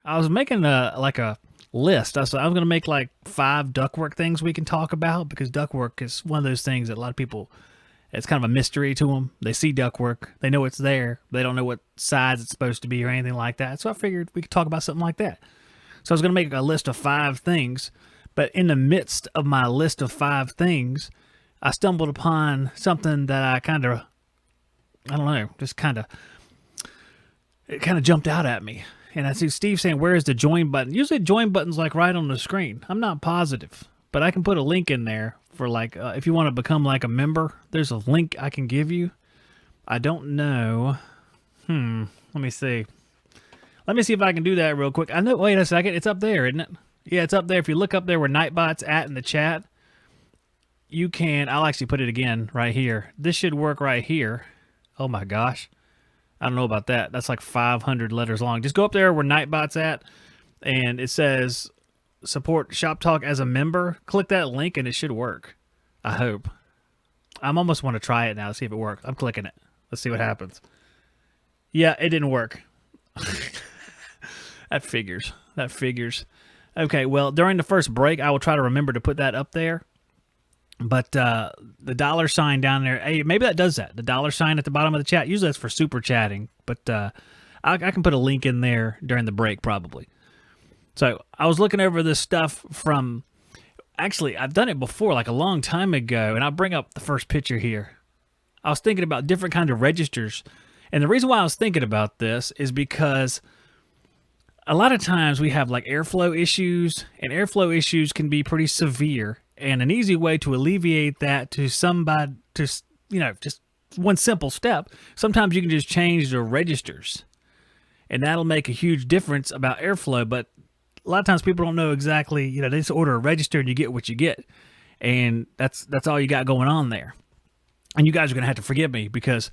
I was making a list. I was going to make like 5 ductwork things we can talk about, because ductwork is one of those things that a lot of people, it's kind of a mystery to them. They see ductwork, they know it's there, they don't know what size it's supposed to be or anything like that. So I figured we could talk about something like that. So I was going to make a list of 5 things, but in the midst of my list of 5 things, I stumbled upon something that I don't know, it kind of jumped out at me. And I see Steve saying, where is the join button? Usually join button's like right on the screen. I'm not positive, but I can put a link in there for like, if you want to become like a member, there's a link I can give you. I don't know. Let me see. Let me see if I can do that real quick. I know, wait a second. It's up there, isn't it? Yeah, it's up there. If you look up there where Nightbot's at in the chat, you can, I'll actually put it again right here. This should work right here. Oh my gosh. I don't know about that. That's like 500 letters long. Just go up there where Nightbot's at, and it says support Shop Talk as a member. Click that link, and it should work. I hope. I'm almost want to try it now to see if it works. I'm clicking it. Let's see what happens. Yeah, it didn't work. That figures. Okay, well, during the first break, I will try to remember to put that up there. But the $sign down there, hey, maybe that does that. The $sign at the bottom of the chat. Usually that's for super chatting, but I can put a link in there during the break probably. So I was looking over this stuff from, actually, I've done it before, like a long time ago, and I'll bring up the first picture here. I was thinking about different kinds of registers, and the reason why I was thinking about this is because a lot of times we have like airflow issues, and airflow issues can be pretty severe. And an easy way to alleviate that to somebody, just one simple step, sometimes you can just change the registers. And that'll make a huge difference about airflow. But a lot of times people don't know exactly, they just order a register and you get what you get. And that's all you got going on there. And you guys are going to have to forgive me, because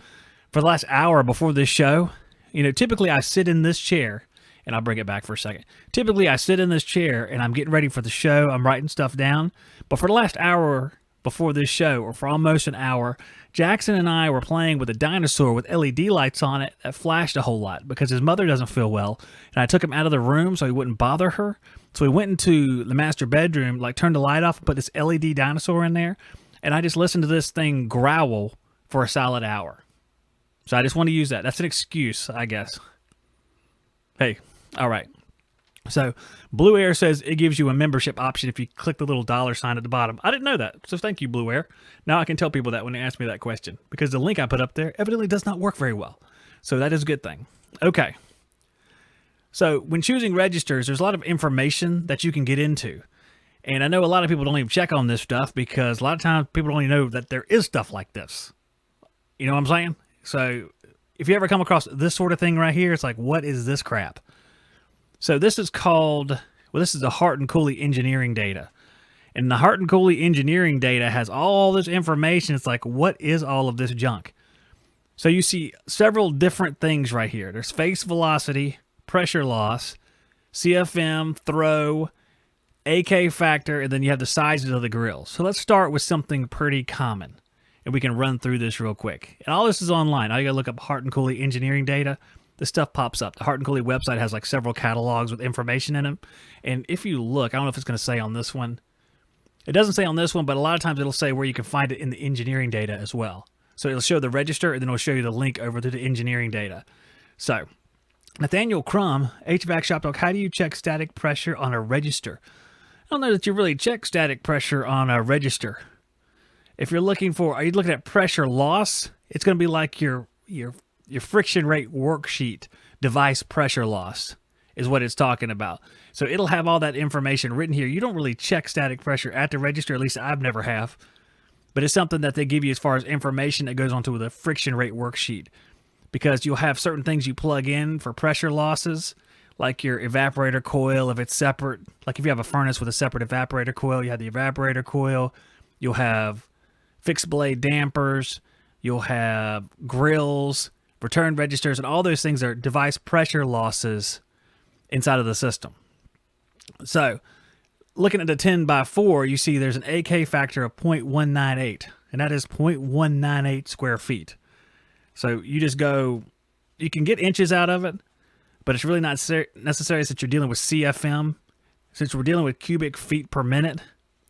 for the last hour before this show, typically I sit in this chair. And I'll bring it back for a second. Typically, I sit in this chair and I'm getting ready for the show. I'm writing stuff down. But for the last hour before this show, or for almost an hour, Jackson and I were playing with a dinosaur with LED lights on it that flashed a whole lot because his mother doesn't feel well. And I took him out of the room so he wouldn't bother her. So we went into the master bedroom, turned the light off and put this LED dinosaur in there. And I just listened to this thing growl for a solid hour. So I just want to use that. That's an excuse, I guess. Hey. All right. So Blue Air says it gives you a membership option if you click the little $sign at the bottom. I didn't know that. So thank you, Blue Air. Now I can tell people that when they ask me that question, because the link I put up there evidently does not work very well. So that is a good thing. Okay. So when choosing registers, there's a lot of information that you can get into. And I know a lot of people don't even check on this stuff because a lot of times people don't even know that there is stuff like this. You know what I'm saying? So if you ever come across this sort of thing right here, it's like, what is this crap? So this is this is the Hart and Cooley engineering data. And the Hart and Cooley engineering data has all this information. It's like, what is all of this junk? So you see several different things right here. There's face velocity, pressure loss, CFM, throw, AK factor, and then you have the sizes of the grills. So let's start with something pretty common. And we can run through this real quick. And all this is online. All you gotta look up Hart and Cooley engineering data. This stuff pops up. The Hart and Cooley website has several catalogs with information in them. And if you look, I don't know if it's going to say on this one. It doesn't say on this one, but a lot of times it'll say where you can find it in the engineering data as well. So it'll show the register, and then it'll show you the link over to the engineering data. So, Nathaniel Crum, HVAC Shop Talk, how do you check static pressure on a register? I don't know that you really check static pressure on a register. If you're looking are you looking at pressure loss? It's going to be like your friction rate worksheet, device pressure loss is what it's talking about. So it'll have all that information written here. You don't really check static pressure at the register, at least I've never have. But it's something that they give you as far as information that goes onto the friction rate worksheet. Because you'll have certain things you plug in for pressure losses, like your evaporator coil, if it's separate. Like if you have a furnace with a separate evaporator coil, you have the evaporator coil. You'll have fixed blade dampers. You'll have grills, return registers, and all those things are device pressure losses inside of the system. So, looking at the 10x4, you see there's an AK factor of 0.198, and that is 0.198 square feet. So, you just go, you can get inches out of it, but it's really not necessary since you're dealing with CFM. Since we're dealing with cubic feet per minute,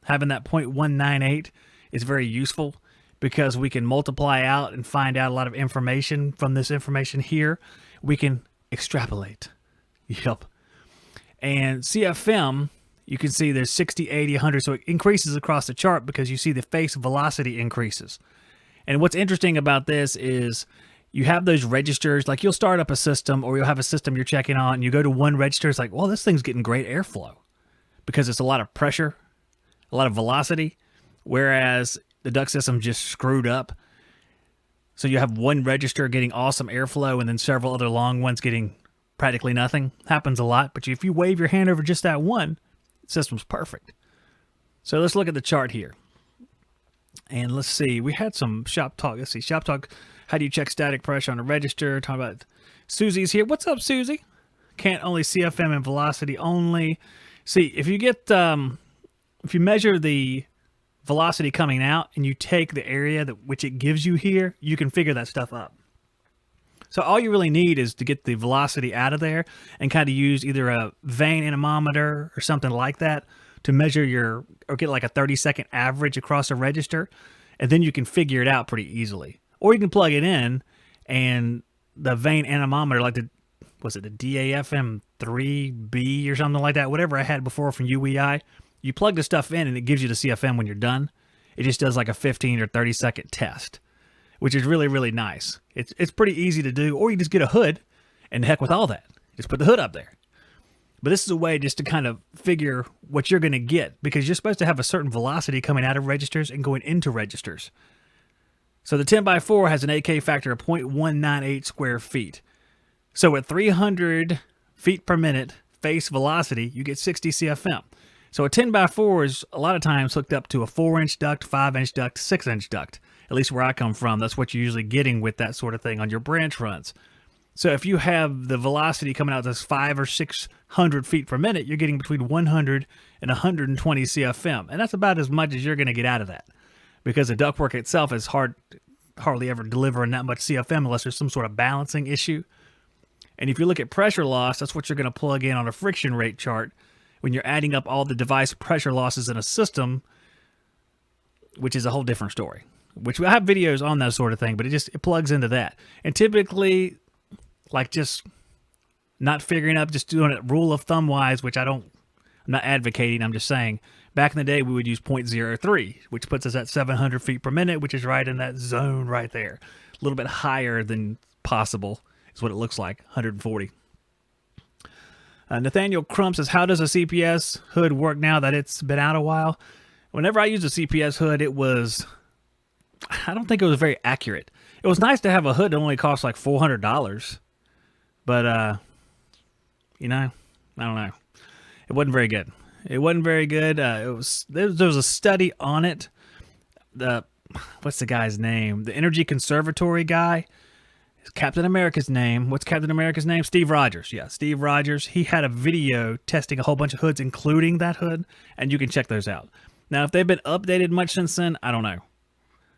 having that 0.198 is very useful because we can multiply out and find out a lot of information from this information here. We can extrapolate. Yep. And CFM, you can see there's 60, 80, 100. So it increases across the chart because you see the face velocity increases. And what's interesting about this is you have those registers, like you'll start up a system or you'll have a system you're checking on and you go to one register. It's like, well, this thing's getting great airflow because it's a lot of pressure, a lot of velocity, whereas the duct system just screwed up. So you have one register getting awesome airflow and then several other long ones getting practically nothing. Happens a lot, but if you wave your hand over just that one, the system's perfect. So let's look at the chart here. And let's see, we had some shop talk. Let's see, shop talk, how do you check static pressure on a register? Talking about Susie's here. What's up, Susie? Can't only CFM and velocity only. See, if you get, if you measure the velocity coming out and you take the area that which it gives you here, you can figure that stuff up. So all you really need is to get the velocity out of there and kind of use either a vane anemometer or something like that to measure your, or get like a 30-second average across a register, and then you can figure it out pretty easily. Or you can plug it in and the vane anemometer, like the, was it the DAFM3B or something like that, whatever I had before from UEI, you plug the stuff in and it gives you the CFM when you're done. It just does like a 15 or 30-second test, which is really, really nice. It's pretty easy to do, or you just get a hood and heck with all that. Just put the hood up there. But this is a way just to kind of figure what you're going to get, because you're supposed to have a certain velocity coming out of registers and going into registers. So the 10x4 has an AK factor of 0.198 square feet. So at 300 feet per minute face velocity, you get 60 CFM. So a 10x4 is a lot of times hooked up to a 4-inch duct, 5-inch duct, 6-inch duct. At least where I come from, that's what you're usually getting with that sort of thing on your branch runs. So if you have the velocity coming out that's 500 or 600 feet per minute, you're getting between 100 and 120 CFM. And that's about as much as you're going to get out of that, because the ductwork itself is hardly ever delivering that much CFM unless there's some sort of balancing issue. And if you look at pressure loss, that's what you're going to plug in on a friction rate chart when you're adding up all the device pressure losses in a system, which is a whole different story. Which I have videos on that sort of thing, but it plugs into that. And typically, like just not figuring up, just doing it rule of thumb wise, which I'm not advocating, I'm just saying, back in the day we would use 0.03, which puts us at 700 feet per minute, which is right in that zone right there. A little bit higher than possible is what it looks like, 140. Nathaniel Crump says, how does a CPS hood work now that it's been out a while? Whenever I used a CPS hood, I don't think it was very accurate. It was nice to have a hood that only cost like $400, but I don't know. It wasn't very good. It wasn't very good. There was a study on it. What's the guy's name? The Energy Conservatory guy. Captain America's name. What's Captain America's name? Steve Rogers. Yeah, Steve Rogers. He had a video testing a whole bunch of hoods, including that hood, and you can check those out. Now, if they've been updated much since then, I don't know.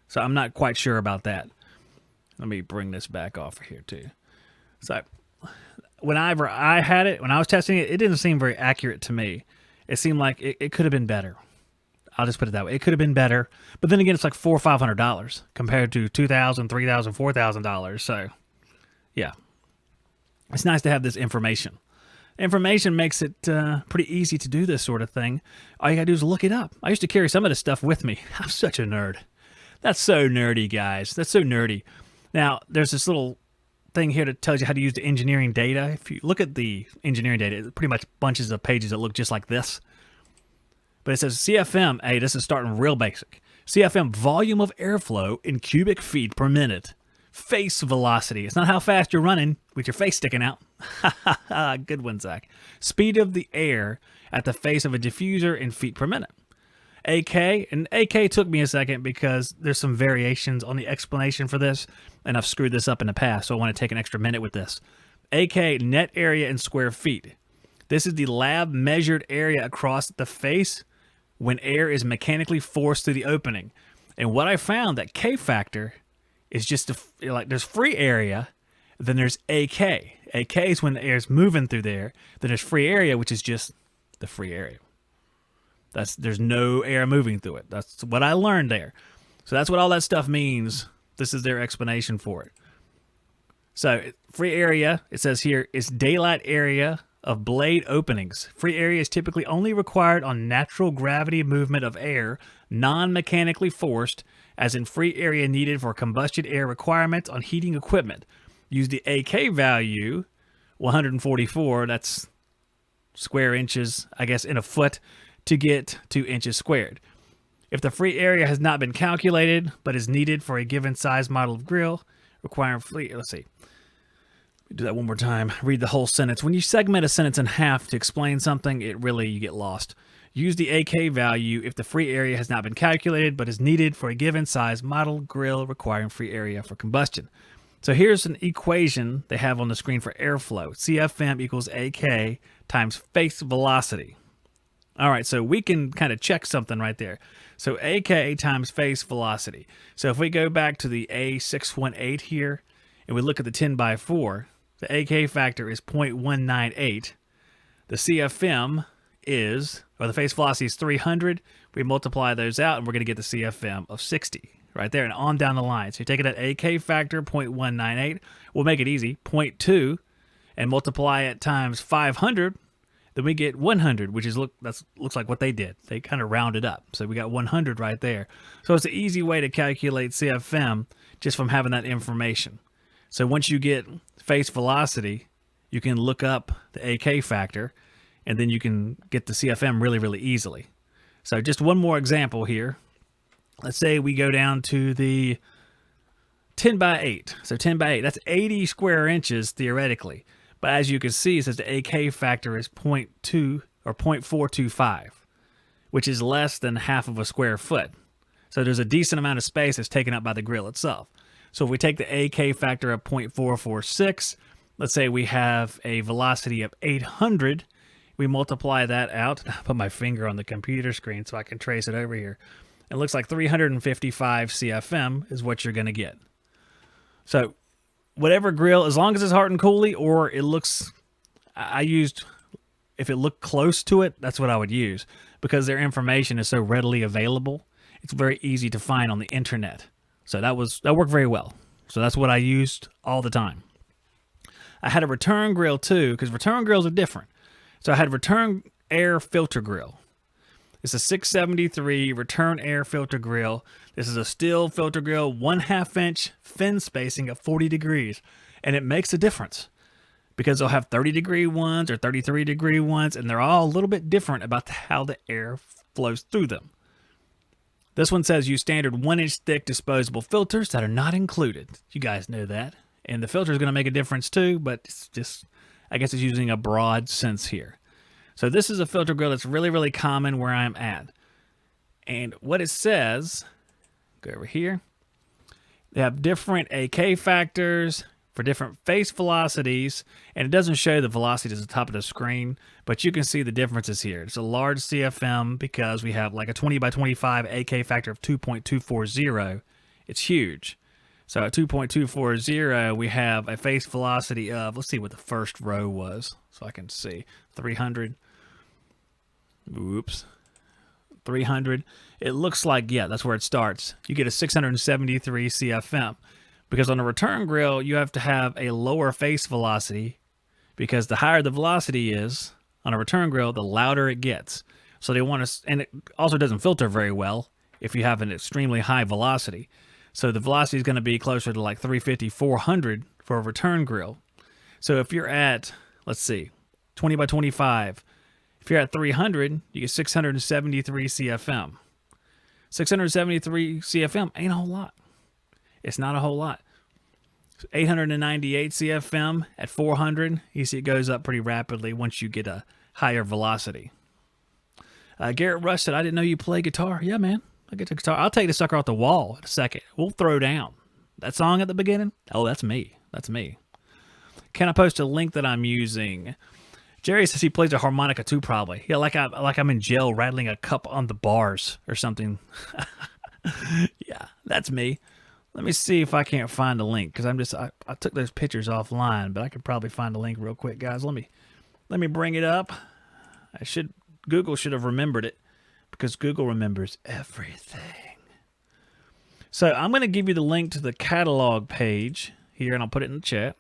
So I'm not quite sure about that. Let me bring this back off here too. So whenever I had it, when I was testing it, it didn't seem very accurate to me. It seemed like it could have been better. I'll just put it that way. It could have been better. But then again, it's like $400 or $500 compared to $2,000, $3,000, $4,000. So yeah, it's nice to have this information. Information makes it pretty easy to do this sort of thing. All you gotta do is look it up. I used to carry some of this stuff with me. I'm such a nerd. That's so nerdy, guys. That's so nerdy. Now, there's this little thing here that tells you how to use the engineering data. If you look at the engineering data, it pretty much bunches of pages that look just like this. But it says CFM, hey, this is starting real basic. CFM, volume of airflow in cubic feet per minute. Face velocity. It's not how fast you're running with your face sticking out. Good one, Zach. Speed of the air at the face of a diffuser in feet per minute. AK, and AK took me a second because there's some variations on the explanation for this, and I've screwed this up in the past, so I want to take an extra minute with this. AK, net area in square feet. This is the lab measured area across the face when air is mechanically forced through the opening. And what I found, that K factor is just like there's free area, Then there's AK. AK is when the air is moving through there. Then there's free area, which is just the free area. There's no air moving through it. That's what I learned there. So that's what all that stuff means. This is their explanation for it. So free area, it says here, is daylight area of blade openings. Free area is typically only required on natural gravity movement of air, non-mechanically forced, as in free area needed for combustion air requirements on heating equipment. Use the AK value, 144, that's square inches, I guess, in a foot, to get 2 inches squared. If the free area has not been calculated, but is needed for a given size model of grill, requiring free, let's see. Do that one more time. Read the whole sentence. When you segment a sentence in half to explain something, you get lost. Use the AK value if the free area has not been calculated, but is needed for a given size model grill requiring free area for combustion. So here's an equation they have on the screen for airflow. CFM equals AK times face velocity. All right, so we can kind of check something right there. So AK times face velocity. So if we go back to the A618 here, and we look at the 10 by 4, the AK factor is 0.198. The CFM is, or the face velocity is 300. We multiply those out, and we're going to get the CFM of 60 right there, and on down the line. So you take it at AK factor, 0.198. We'll make it easy, 0.2, and multiply it times 500. Then we get 100, which is looks like what they did. They kind of rounded up. So we got 100 right there. So it's an easy way to calculate CFM just from having that information. So once you get face velocity, you can look up the AK factor, and then you can get the CFM really, really easily. So just one more example here. Let's say we go down to the 10 by 8. So 10 by 8, that's 80 square inches theoretically. But as you can see, it says the AK factor is 0.2 or 0.425, which is less than half of a square foot. So there's a decent amount of space that's taken up by the grill itself. So if we take the AK factor of 0.446, let's say we have a velocity of 800, we multiply that out. I put my finger on the computer screen so I can trace it over here. It looks like 355 CFM is what you're going to get. So whatever grill, as long as it's hot and coolie, or it looks, if it looked close to it, that's what I would use, because their information is so readily available. It's very easy to find on the internet. So that worked very well. So that's what I used all the time. I had a return grill too, because return grills are different. So I had a return air filter grill. It's a 673 return air filter grill. This is a steel filter grill, 1/2 inch fin spacing of 40 degrees. And it makes a difference because they'll have 30-degree ones or 33-degree ones, and they're all a little bit different about how the air flows through them. This one says use standard 1-inch thick disposable filters that are not included. You guys know that. And the filter is going to make a difference too, but it's just, I guess it's using a broad sense here. So this is a filter grill that's really, really common where I'm at. And what it says, go over here, they have different AK factors for different face velocities, and it doesn't show the velocities at the top of the screen, but you can see the differences here. It's a large CFM because we have like a 20 by 25 AK factor of 2.240. It's huge. So at 2.240, we have a face velocity of, let's see what the first row was so I can see, 300. Oops. 300. It looks like, yeah, that's where it starts. You get a 673 CFM. Because on a return grill, you have to have a lower face velocity, because the higher the velocity is on a return grill, the louder it gets. So they want to, and it also doesn't filter very well if you have an extremely high velocity. So the velocity is going to be closer to like 350, 400 for a return grill. So if you're at, let's see, 20 by 25, if you're at 300, you get 673 CFM. 673 CFM ain't a whole lot. It's not a whole lot. 898 CFM at 400. You see it goes up pretty rapidly once you get a higher velocity. Garrett Rush said, I didn't know you play guitar. Yeah, man. I get the guitar. I'll take the sucker off the wall in a second. We'll throw down. That song at the beginning? Oh, that's me. That's me. Can I post a link that I'm using? Jerry says he plays a harmonica too, probably. Yeah, like I'm in jail rattling a cup on the bars or something. Yeah, that's me. Let me see if I can't find a link because I took those pictures offline, but I could probably find a link real quick, guys. Let me bring it up. Google should have remembered it because Google remembers everything. So I'm going to give you the link to the catalog page here, and I'll put it in the chat.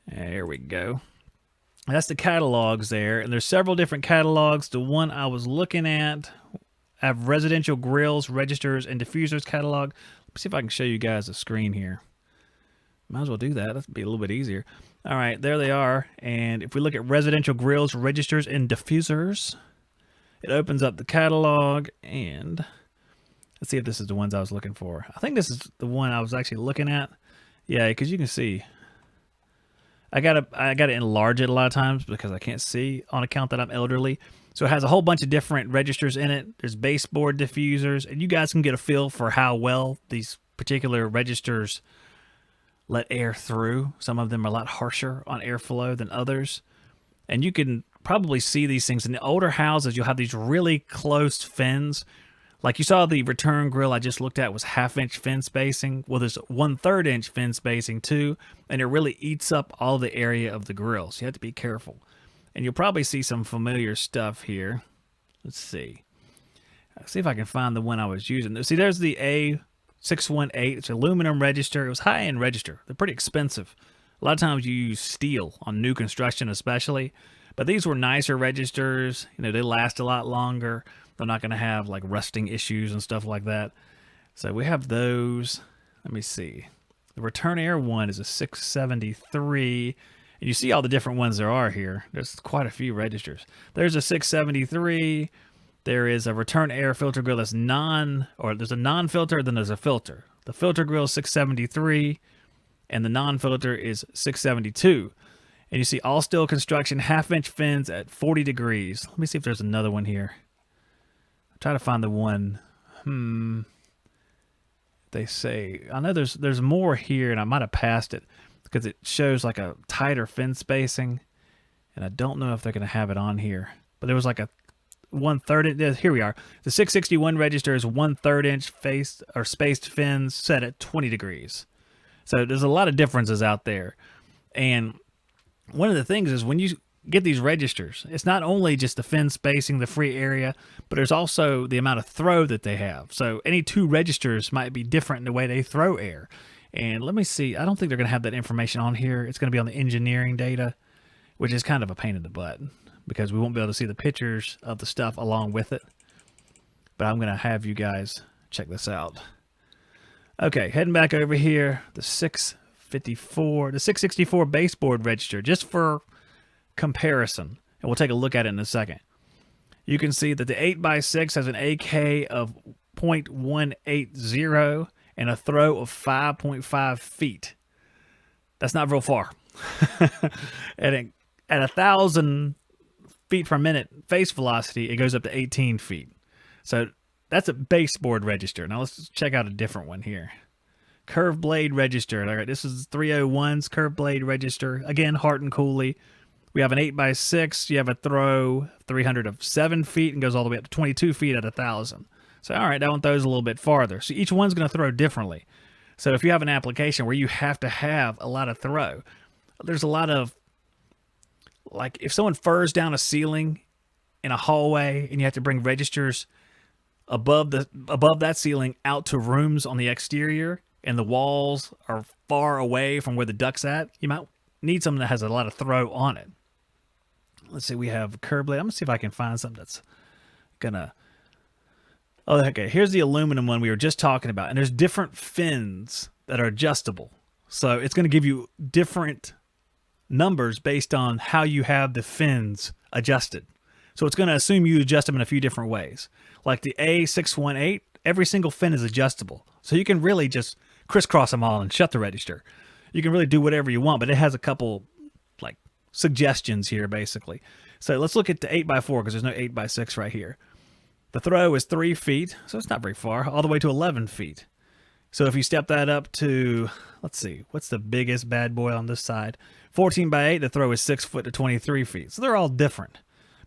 There we go. That's the catalogs there, and there's several different catalogs. The one I was looking at, I have residential grills, registers, and diffusers catalog. Let me see if I can show you guys the screen here. Might as well do that. That'd be a little bit easier. All right, there they are. And if we look at residential grills, registers, and diffusers, it opens up the catalog, and let's see if this is the ones I was looking for. I think this is the one I was actually looking at. Yeah, because you can see. I gotta enlarge it a lot of times because I can't see on account that I'm elderly. So it has a whole bunch of different registers in it. There's baseboard diffusers, and you guys can get a feel for how well these particular registers let air through. Some of them are a lot harsher on airflow than others. And you can probably see these things in the older houses. You'll have these really close fins. Like you saw the return grill I just looked at was 1/2-inch fin spacing. Well, there's 1/3 inch fin spacing too, and it really eats up all the area of the grill. So you have to be careful. And you'll probably see some familiar stuff here. Let's see. Let's see if I can find the one I was using. See, there's the A618. It's an aluminum register. It was high-end register. They're pretty expensive. A lot of times you use steel on new construction especially. But these were nicer registers. You know, they last a lot longer. They're not going to have like rusting issues and stuff like that. So we have those. Let me see. The return air one is a 673. And you see all the different ones there are here. There's quite a few registers. There's a 673. There is a return air filter grill that's there's a non-filter, then there's a filter. The filter grill is 673, and the non-filter is 672. And you see all steel construction, 1/2-inch fins at 40 degrees. Let me see if there's another one here. I'm trying to find the one. They say, I know there's more here, and I might have passed it because it shows like a tighter fin spacing, and I don't know if they're going to have it on here. But there was like a 1/3. Here we are. The 661 register is 1/3 inch spaced fins set at 20 degrees. So there's a lot of differences out there. And one of the things is when you get these registers, it's not only just the fin spacing, the free area, but there's also the amount of throw that they have. So any two registers might be different in the way they throw air. And let me see. I don't think they're going to have that information on here. It's going to be on the engineering data, which is kind of a pain in the butt because we won't be able to see the pictures of the stuff along with it. But I'm going to have you guys check this out. Okay, heading back over here, the 664 baseboard register, just for comparison. And we'll take a look at it in a second. You can see that the 8x6 has an AK of 0.180 and a throw of 5.5 feet. That's not real far. At 1,000 feet per minute face velocity, it goes up to 18 feet. So that's a baseboard register. Now let's check out a different one here. Curved blade register. All right, this is 301's curved blade register. Again, Hart and Cooley. We have an 8x6. You have a throw 300 of 7 feet and goes all the way up to 22 feet at 1,000. So, all right, that one throws a little bit farther. So each one's going to throw differently. So if you have an application where you have to have a lot of throw, there's a lot of, like if someone furs down a ceiling in a hallway and you have to bring registers above that ceiling out to rooms on the exterior and the walls are far away from where the duct's at, you might need something that has a lot of throw on it. Let's see, we have curb blade. I'm going to see if I can find something that's going to... Oh, okay, here's the aluminum one we were just talking about. And there's different fins that are adjustable. So it's going to give you different numbers based on how you have the fins adjusted. So it's going to assume you adjust them in a few different ways. Like the A618, every single fin is adjustable. So you can really just crisscross them all and shut the register. You can really do whatever you want, but it has a couple like suggestions here basically. So let's look at the 8x4 because there's no 8x6 right here. The throw is 3 feet, so it's not very far, all the way to 11 feet. So if you step that up to, let's see, what's the biggest bad boy on this side? 14x8, the throw is 6 foot to 23 feet. So they're all different,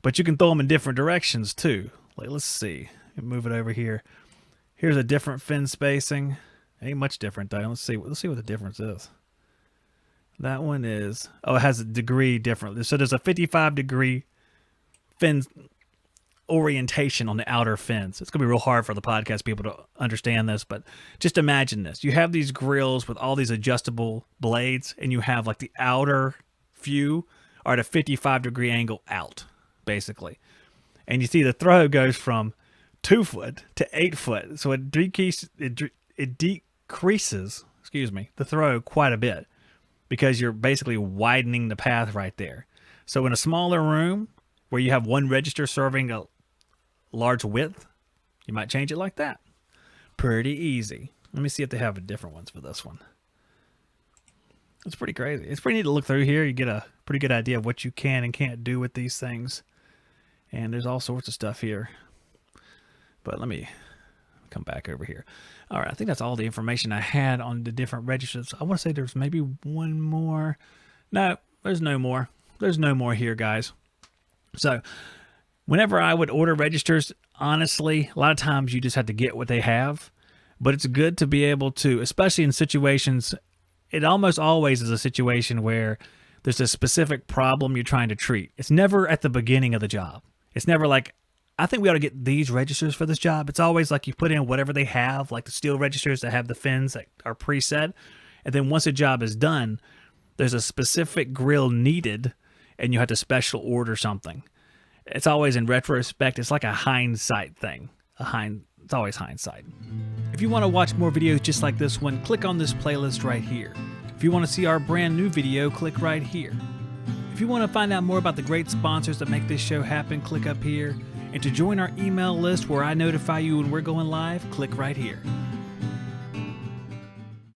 but you can throw them in different directions too. Like, let's see, move it over here. Here's a different fin spacing. Ain't much different though. Let's see what the difference is. That one is, it has a degree different. So there's a 55-degree fin orientation on the outer fins. It's going to be real hard for the podcast people to understand this, but just imagine this. You have these grills with all these adjustable blades, and you have like the outer few are at a 55-degree angle out, basically. And you see the throw goes from 2 foot to 8 foot. So it decreases, the throw quite a bit, because you're basically widening the path right there. So in a smaller room where you have one register serving a large width, you might change it like that. Pretty easy. Let me see if they have different ones for this one. It's pretty crazy. It's pretty neat to look through here. You get a pretty good idea of what you can and can't do with these things. And there's all sorts of stuff here. But let me come back over here. All right, I think that's all the information I had on the different registers. I want to say there's maybe one more. No, there's no more. There's no more here, guys. So whenever I would order registers, honestly, a lot of times you just have to get what they have. But it's good to be able to, especially in situations, it almost always is a situation where there's a specific problem you're trying to treat. It's never at the beginning of the job. It's never like, I think we ought to get these registers for this job. It's always like you put in whatever they have, like the steel registers that have the fins that are preset. And then once a job is done, there's a specific grill needed, and you have to special order something. It's always in retrospect. It's like a hindsight thing. It's always hindsight. If you want to watch more videos just like this one, click on this playlist right here. If you want to see our brand new video, click right here. If you want to find out more about the great sponsors that make this show happen, click up here. And to join our email list where I notify you when we're going live, click right here.